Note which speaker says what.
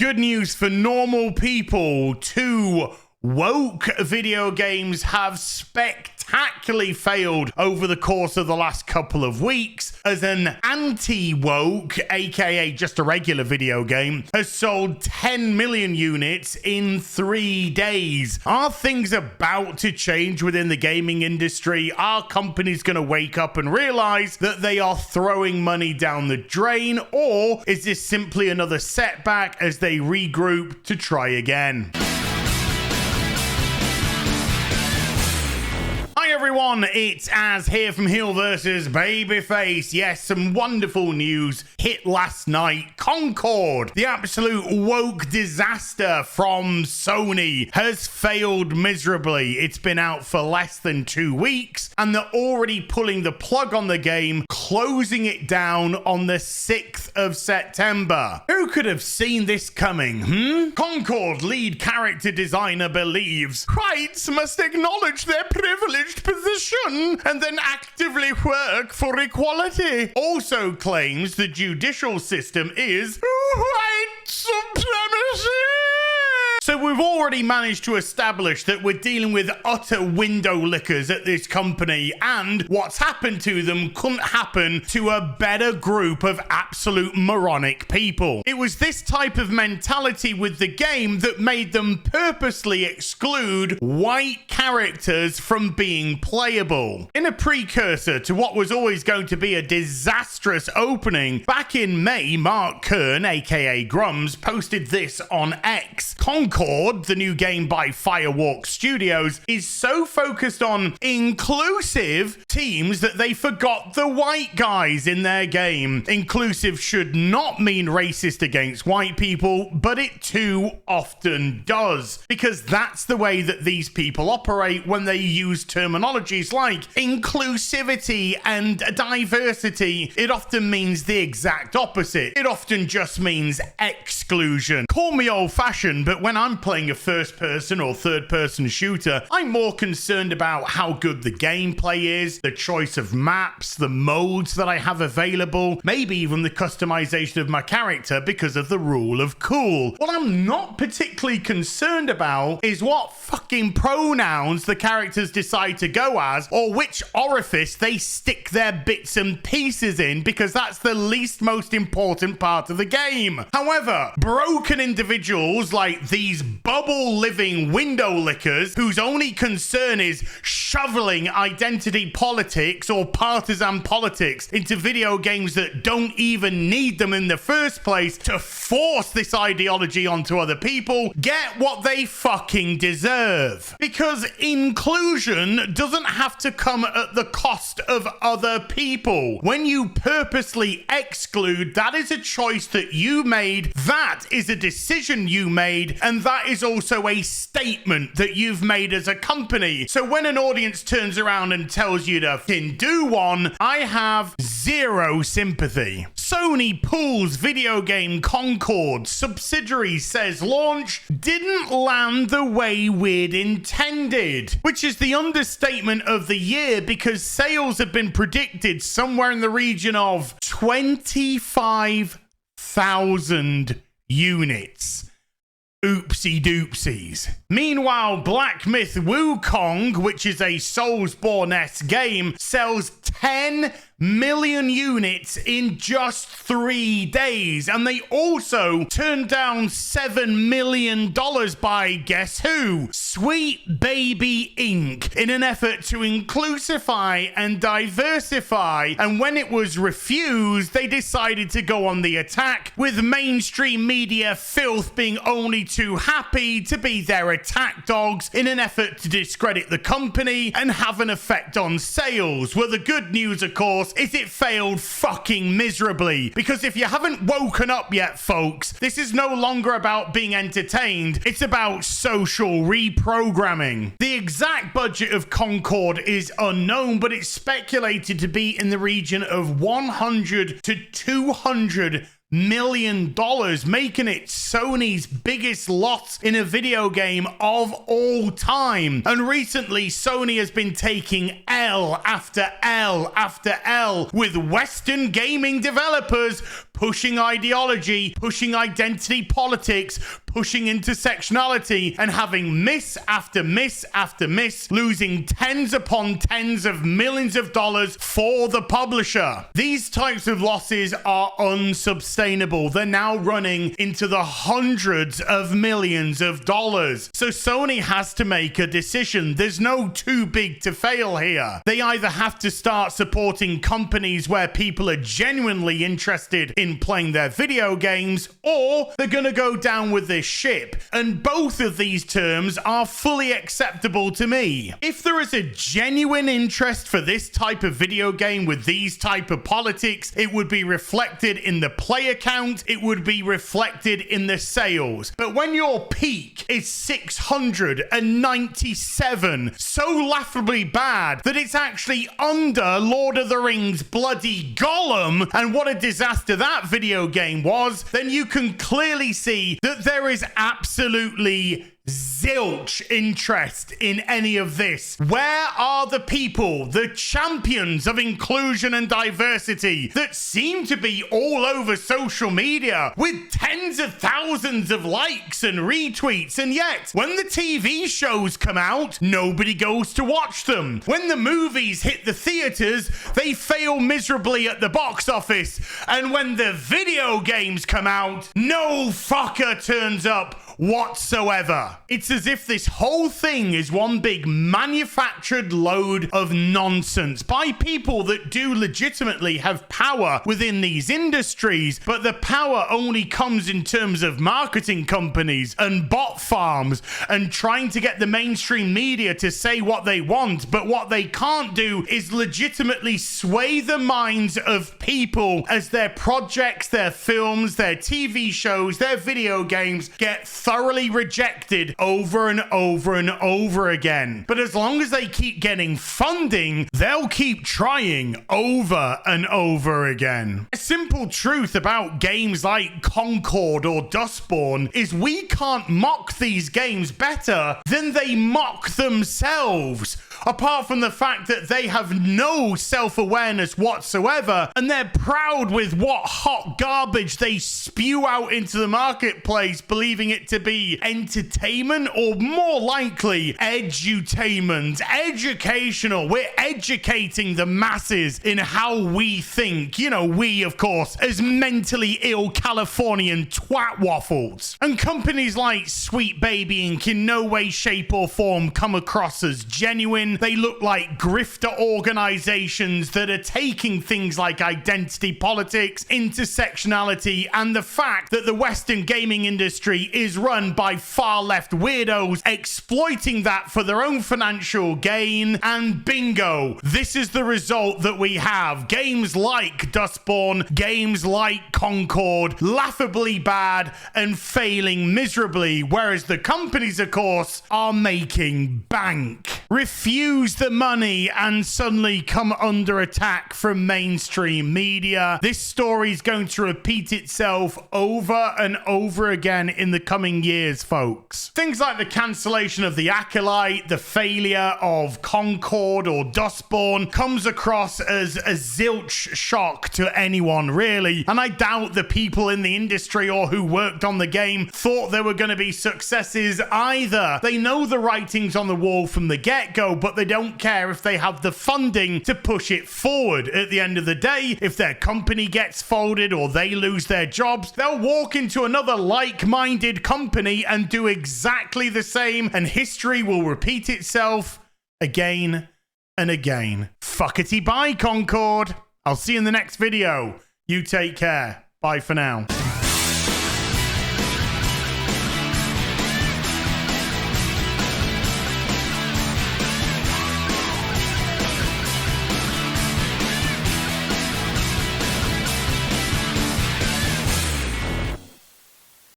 Speaker 1: good news for normal people. Two woke video games have spectacularly failed over the course of the last couple of weeks, as an anti-woke, aka just a regular video game, has sold 10 million units in 3 days. Are things about to change within the gaming industry? Are companies going to wake up and realize that they are throwing money down the drain, or is this simply another setback as they regroup to try again? Hi everyone, it's Az here from HeelvsBabyface. Yes, some wonderful news hit last night. Concord, the absolute woke disaster from Sony, has failed miserably. It's been out for less than 2 weeks, and they're already pulling the plug on the game, closing it down on the 6th of September. Who could have seen this coming, Concord lead character designer believes whites must acknowledge their privileged position and then actively work for equality. Also claims the judicial system is white supremacy. So we've already managed to establish that we're dealing with utter window lickers at this company, and what's happened to them couldn't happen to a better group of absolute moronic people. It was this type of mentality with the game that made them purposely exclude white characters from being playable. In a precursor to what was always going to be a disastrous opening, back in May, Mark Kern, aka Grums, posted this on X. Concord, the new game by Firewalk Studios, is so focused on inclusive teams that they forgot the white guys in their game. Inclusive should not mean racist against white people, but it too often does, because that's the way that these people operate when they use terminologies like inclusivity and diversity. It often means the exact opposite. It often just means exclusion. Call me old-fashioned, but when I'm playing a first-person or third-person shooter, I'm more concerned about how good the gameplay is, the choice of maps, the modes that I have available, maybe even the customization of my character because of the rule of cool. What I'm not particularly concerned about is what fucking pronouns the characters decide to go as, or which orifice they stick their bits and pieces in, because that's the least most important part of the game. However, broken individuals like these bubble-living window lickers whose only concern is shoveling identity politics or partisan politics into video games that don't even need them in the first place to force this ideology onto other people, get what they fucking deserve. Because inclusion doesn't have to come at the cost of other people. When you purposely exclude, that is a choice that you made, that is a decision you made, and that is also a statement that you've made as a company. So when an audience turns around and tells you to do one, I have zero sympathy. Sony pulls video game Concord. Subsidiary says launch didn't land the way we'd intended, which is the understatement of the year, because sales have been predicted somewhere in the region of 25,000 units. Oopsie doopsies. Meanwhile, Black Myth Wukong, which is a Soulsborne-esque game, sells 10 million units in just 3 days, and they also turned down $7 million by guess who? Sweet Baby Inc. in an effort to inclusify and diversify, and when it was refused, they decided to go on the attack, with mainstream media filth being only too happy to be their attack dogs in an effort to discredit the company and have an effect on sales. Well, the good news, of course, is it failed fucking miserably, because if you haven't woken up yet, folks, this is no longer about being entertained, it's about social reprogramming. The exact budget of Concord is unknown, but it's speculated to be in the region of 100 to 200 million, making it Sony's biggest loss in a video game of all time. And recently, Sony has been taking L after L after L with Western gaming developers pushing ideology, pushing identity politics, pushing intersectionality, and having miss after miss after miss, losing tens upon tens of millions of dollars for the publisher. These types of losses are unsustainable. They're now running into the hundreds of millions of dollars. So Sony has to make a decision. There's no too big to fail here. They either have to start supporting companies where people are genuinely interested in playing their video games, or they're gonna go down with this ship. And both of these terms are fully acceptable to me. If there is a genuine interest for this type of video game with these type of politics, it would be reflected in the player count, it would be reflected in the sales. But when your peak is 697, so laughably bad that it's actually under Lord of the Rings bloody Gollum, and what a disaster that video game was, then you can clearly see that there is absolutely zilch interest in any of this. Where are the people, the champions of inclusion and diversity that seem to be all over social media with tens of thousands of likes and retweets, and yet when the TV shows come out, nobody goes to watch them. When the movies hit the theaters, they fail miserably at the box office, and when the video games come out, no fucker turns up whatsoever. It's as if this whole thing is one big manufactured load of nonsense by people that do legitimately have power within these industries, but the power only comes in terms of marketing companies and bot farms and trying to get the mainstream media to say what they want, but what they can't do is legitimately sway the minds of people as their projects, their films, their TV shows, their video games get thoroughly rejected over and over and over again. But as long as they keep getting funding, they'll keep trying over and over again. A simple truth about games like Concord or Dustborn is we can't mock these games better than they mock themselves. Apart from the fact that they have no self-awareness whatsoever, and they're proud with what hot garbage they spew out into the marketplace, believing it to be entertainment, or more likely edutainment, educational. We're educating the masses in how we think. You know, we, of course, as mentally ill Californian twat waffles. And companies like Sweet Baby Inc. in no way, shape, or form come across as genuine. They look like grifter organizations that are taking things like identity politics, intersectionality, and the fact that the Western gaming industry is run by far left weirdos exploiting that for their own financial gain. And bingo, this is the result that we have. Games like Dustborn, games like Concord, laughably bad and failing miserably, whereas the companies, of course, are making bank. Refuse the money and suddenly come under attack from mainstream media. This story is going to repeat itself over and over again in the coming years, folks. Things like the cancellation of The Acolyte, the failure of Concord or Dustborn comes across as a zilch shock to anyone, really. And I doubt the people in the industry or who worked on the game thought there were going to be successes either. They know the writing's on the wall from the get-go, but they don't care if they have the funding to push it forward. At the end of the day, if their company gets folded or they lose their jobs, they'll walk into another like-minded company and do exactly the same, and history will repeat itself again and again. Fuckity bye, Concord. I'll see you in the next video. You take care. Bye for now.